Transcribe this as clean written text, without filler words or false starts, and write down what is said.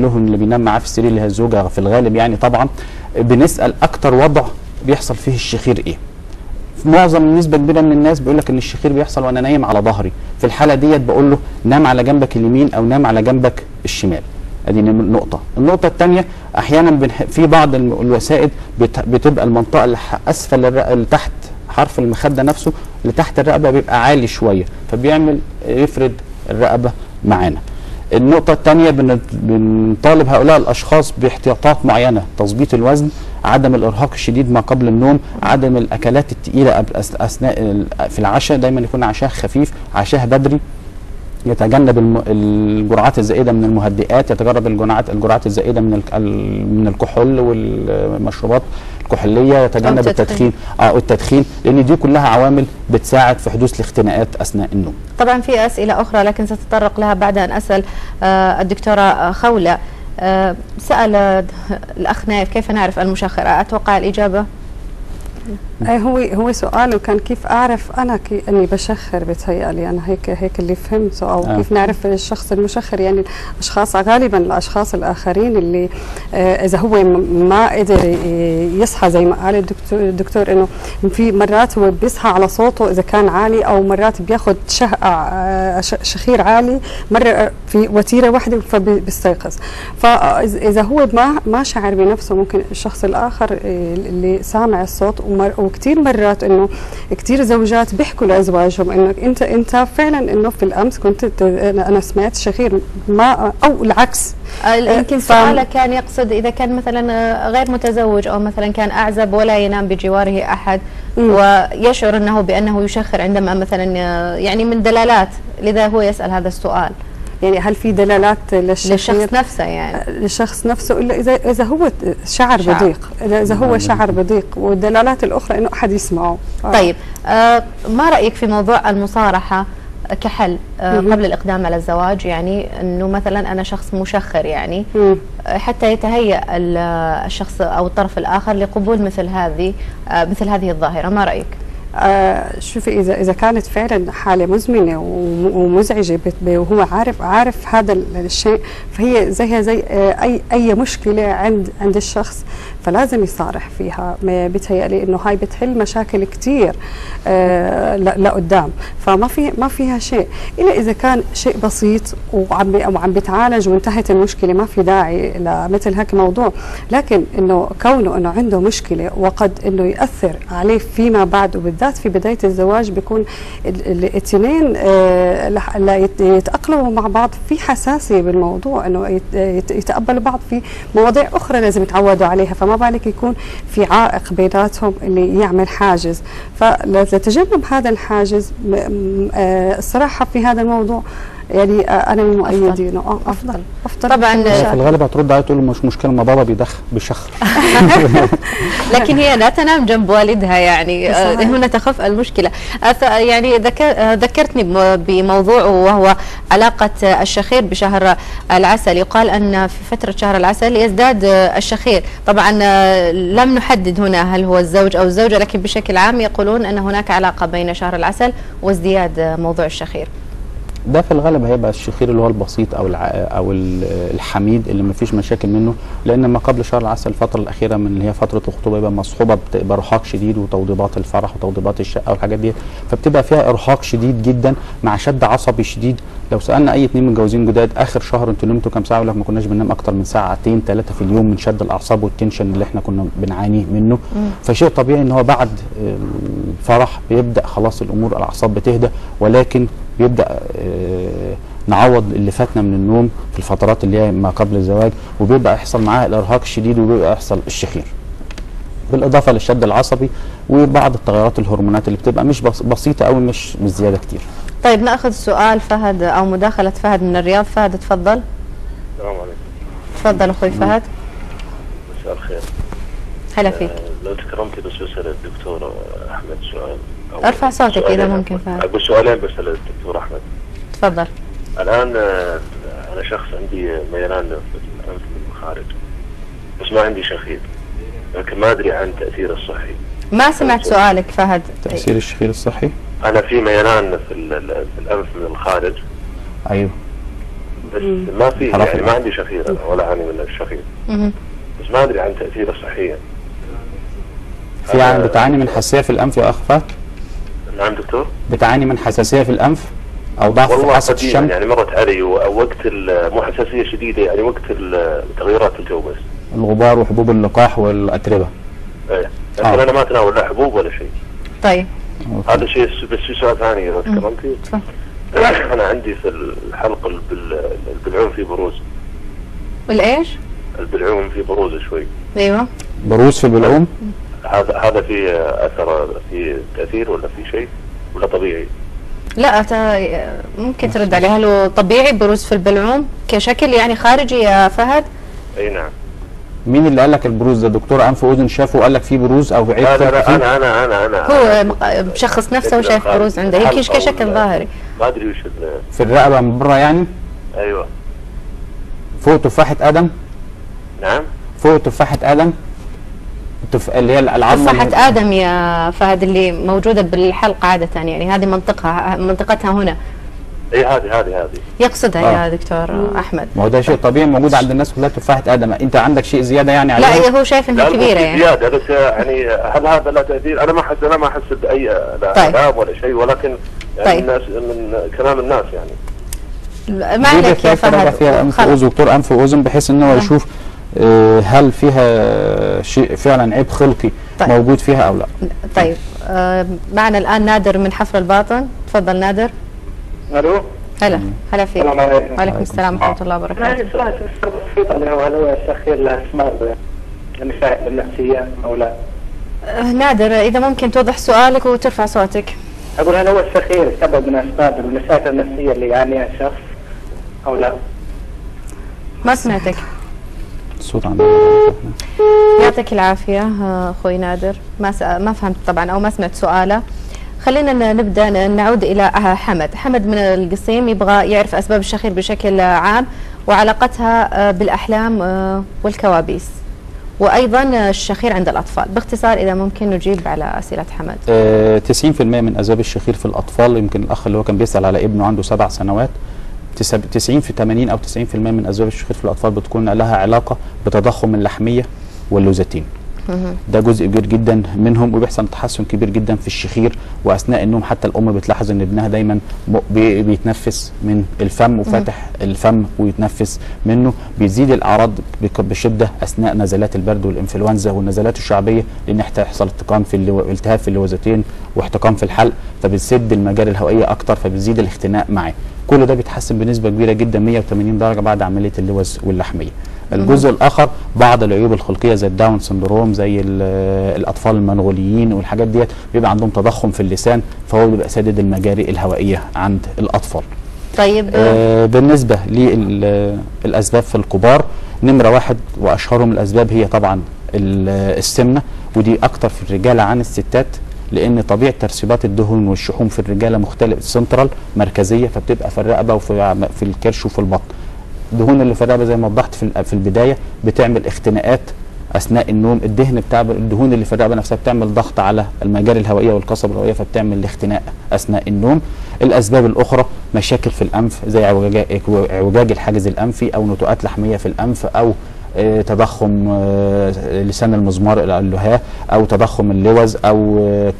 له اللي بينام معاه في السرير اللي هي الزوجه في الغالب يعني طبعا، بنسال اكتر وضع بيحصل فيه الشخير ايه. معظم نسبه كبيره من الناس بيقول لك ان الشخير بيحصل وانا نايم على ظهري، في الحاله ديت بقول له نام على جنبك اليمين او نام على جنبك الشمال. ادي نقطه. النقطه الثانيه احيانا في بعض الوسائد بتبقى المنطقه اللي اسفل اللي تحت حرف المخده نفسه اللي تحت الرقبه بيبقى عالي شويه، فبيعمل يفرد الرقبه معانا. النقطة الثانية بنطالب هؤلاء الأشخاص باحتياطات معينة، تظبيط الوزن، عدم الإرهاق الشديد ما قبل النوم، عدم الأكلات الثقيلة أثناء في العشاء، دايما يكون عشاء خفيف، عشاء بدري، يتجنب الجرعات الزائدة من المهدئات، يتجنب الجرعات الزائدة من الكحول والمشروبات الكحولية، يتجنب التدخين التدخين، لأن دي كلها عوامل بتساعد في حدوث الاختناقات أثناء النوم. طبعا في أسئلة أخرى لكن سأتطرق لها بعد أن أسأل الدكتورة خولة. سأل الأخ نايف كيف نعرف المشخر؟ أتوقع الإجابة هو سؤاله كان كيف اعرف انا اني بشخر، بتهيألي انا هيك اللي فهمته، او كيف نعرف الشخص المشخر. يعني الاشخاص غالبا الاشخاص الاخرين اللي اذا هو ما قدر يصحى زي ما قال الدكتور انه في مرات هو بيصحى على صوته اذا كان عالي، او مرات بياخذ شخير عالي مره في وتيره واحده فبيستيقظ. فاذا هو ما شعر بنفسه، ممكن الشخص الاخر اللي سامع الصوت. وكثير مرات انه كثير زوجات بيحكوا لازواجهم انه انت فعلا انه في الامس كنت انا سمعت شخير ما، او العكس. يمكن سؤاله كان يقصد اذا كان مثلا غير متزوج او مثلا كان اعزب ولا ينام بجواره احد ويشعر انه بانه يشخر عندما مثلا يعني من دلالات، لذا هو يسأل هذا السؤال. يعني هل في دلالات للشخص نفسه؟ يعني للشخص نفسه، الا اذا هو شعر بضيق، اذا هو شعر بضيق، والدلالات الاخرى انه احد يسمعه. طيب ما رايك في موضوع المصارحه كحل قبل الاقدام على الزواج؟ يعني انه مثلا انا شخص مشخر يعني حتى يتهيأ الشخص او الطرف الاخر لقبول مثل هذه الظاهره، ما رايك؟ شوفي اذا كانت فعلا حاله مزمنه ومزعجه وهو عارف هذا الشيء، فهي زيها زي اي مشكله عند الشخص، فلازم يصارح فيها. بتهيألي انه هاي بتحل مشاكل كثير لقدام، ما فيها شيء، الا اذا كان شيء بسيط وعم بتعالج وانتهت المشكله، ما في داعي لمثل هيك موضوع. لكن انه كونه انه عنده مشكله وقد انه ياثر عليه فيما بعد، وبالذات في بدايه الزواج بيكون الاثنين يتاقلموا مع بعض، في حساسيه بالموضوع، انه يتقبلوا بعض في مواضيع اخرى لازم يتعودوا عليها، فما بالك يكون في عائق بيناتهم اللي يعمل حاجز. فلتجنب هذا الحاجز الصراحه في هذا الموضوع يعني انا من مؤيدينه. افضل طبعا. في الغالب هترد عليه تقول له مش مشكله، ما بابا بيشخر. لكن هي لا تنام جنب والدها، يعني هنا تخف المشكله. يعني ذكرتني بموضوع وهو علاقه الشخير بشهر العسل. يقال ان في فتره شهر العسل يزداد الشخير. طبعا لم نحدد هنا هل هو الزوج او الزوجه، لكن بشكل عام يقولون ان هناك علاقه بين شهر العسل وازدياد موضوع الشخير. ده في الغالب هيبقى الشخير اللي هو البسيط او الحميد اللي ما فيش مشاكل منه، لان ما قبل شهر العسل الفتره الاخيره من اللي هي فتره الخطوبه يبقى مصحوبه بارهاق شديد وتوضيبات الفرح وتوضيبات الشقه والحاجات دي، فبتبقى فيها ارهاق شديد جدا مع شد عصبي شديد. لو سالنا اي اتنين متجوزين جداد اخر شهر انتوا نمتوا كام ساعه، يقول لك ما كناش بننام اكتر من ساعتين 3 في اليوم من شد الاعصاب والتنشن اللي احنا كنا بنعاني منه. فشيء طبيعي ان هو بعد الفرح بيبدا خلاص الامور الاعصاب بتهدى، ولكن بيبدا نعوض اللي فاتنا من النوم في الفترات اللي هي ما قبل الزواج، وبيبدا يحصل معاه الارهاق الشديد وبيبقى يحصل الشخير، بالاضافه للشد العصبي وبعض التغيرات الهرمونات اللي بتبقى مش بسيطه قوي، مش زياده كتير. طيب ناخذ سؤال فهد او مداخله فهد من الرياض. فهد تفضل. السلام عليكم. تفضل اخوي فهد. مساء الخير. هلا فيك. لو تكرمتي بس بسال الدكتور احمد سؤال. ارفع صوتك اذا ممكن فهد. اقول سؤالين بسال الدكتور احمد. تفضل. الان انا شخص عندي ميلان في الانف من المخارج، بس ما عندي شخير، لكن ما ادري عن تاثير الصحي. ما سمعت سؤالك فهد. تاثير الشخير الصحي؟ انا في ميلان في الانف من الخارج. ايوه. بس ما في يعني ما عندي شخير أنا ولا أعاني من الشخير. بس ما أدري عن تأثيره صحيا. في عن بتعاني من حساسية في الأنف يا أخ فهد؟ نعم دكتور؟ بتعاني من حساسية في الأنف أو ضعف في حاسة الشم؟ يعني مرت علي وقت مو حساسية شديدة، يعني وقت تغيرات الجو بس. الغبار وحبوب اللقاح والأتربة. ايه لكن أنا ما أتناول لا حبوب ولا شيء. طيب. هذا شيء. بس في سؤال ثاني إذا تكرمتي. أنا عندي في الحلق البلعوم في بروز. والإيش؟ البلعوم في بروز شوي. أيوه. بروز في البلعوم؟ هذا في أثر، في تأثير ولا في شيء ولا طبيعي؟ لا ممكن ترد عليها. هل هو طبيعي بروز في البلعوم كشكل يعني خارجي يا فهد؟ اي نعم. مين اللي قال لك البروز ده؟ دكتور انف واذن شافه وقال لك في بروز او عيب؟ لا انا هو مشخص نفسه وشايف بروز عنده هيك كشكل ظاهري. ما ادري وش في الرقبه من بره يعني؟ ايوه. فوق تفاحه ادم؟ نعم. فوق تفاحه ادم؟ اللي هي العظمه تفاحه ادم يا فهد اللي موجوده بالحلقه عاده، يعني هذه منطقتها هنا. اي هذه يقصدها يا دكتور احمد. ما هو ده شيء طبيعي موجود عند الناس كلها تفاحه ادم. انت عندك شيء زياده يعني عليها؟ لا هو شايف انها كبيره يعني. زياده بس يعني هل هذا له تاثير؟ انا ما احس باي لا ولا شيء، ولكن يعني الناس من كلام الناس يعني. ما عليك يا فهد. فيها انف واذن، دكتور انف واذن، بحيث ان هو يشوف هل فيها شيء فعلا عيب خلقي موجود فيها او لا. طيب معنا الان نادر من حفر الباطن. تفضل نادر. الو. هلا فيك. وعليكم السلام ورحمه الله وبركاته. هل هو الشخير له اسباب للمشاكل النفسيه او لا؟ نادر اذا ممكن توضح سؤالك وترفع صوتك. اقول هل هو الشخير سبب من اسباب المشاكل النفسيه اللي يعانيها الشخص او لا؟ ما سمعتك. الصوت عندنا. يعطيك العافيه اخوي نادر. ما فهمت طبعا او ما سمعت سؤاله. خلينا نبدا نعود الى حمد من القصيم، يبغى يعرف اسباب الشخير بشكل عام وعلاقتها بالاحلام والكوابيس، وايضا الشخير عند الاطفال. باختصار اذا ممكن نجيب على اسئله حمد. 90% من اسباب الشخير في الاطفال، يمكن الاخ اللي هو كان بيسال على ابنه عنده 7 سنوات، 80 او 90% من اسباب الشخير في الاطفال بتكون لها علاقه بتضخم اللحميه واللوزتين. ده جزء كبير جدا منهم، وبيحصل تحسن كبير جدا في الشخير، واثناء النوم حتى الام بتلاحظ ان ابنها دايما بيتنفس من الفم وفاتح الفم ويتنفس منه. بيزيد الاعراض بشده اثناء نزلات البرد والانفلونزا والنزلات الشعبيه، لان يحصل التقام في التهاب في اللوزتين واحتقان في الحلق، فبتسد المجاري الهوائيه اكتر، فبيزيد الاختناق معاه. كل ده بيتحسن بنسبه كبيره جدا 180 درجه بعد عمليه اللوز واللحميه. الجزء الاخر بعض العيوب الخلقيه زي الداون سندروم، زي الاطفال المنغوليين والحاجات ديت، بيبقى عندهم تضخم في اللسان، فهو بيبقى سادد المجاري الهوائيه عند الاطفال. طيب بالنسبه للاسباب في الكبار، نمره 1 واشهرهم الاسباب هي طبعا السمنه، ودي اكتر في الرجاله عن الستات، لان طبيعه ترسيبات الدهون والشحوم في الرجاله مختلف، سنترال مركزيه، فبتبقى في الرقبه وفي الكرش وفي البطن. الدهون اللي في الرقبه زي ما وضحت في البدايه بتعمل اختناقات اثناء النوم. الدهن بتاع الدهون اللي في الرقبه نفسها بتعمل ضغط على المجاري الهوائيه والقصبه الهوائيه، فبتعمل الاختناق اثناء النوم. الاسباب الاخرى مشاكل في الانف زي اعوجاج الحاجز الانفي، او نتوءات لحميه في الانف، او تضخم لسان المزمار الى اللهاه، او تضخم اللوز، او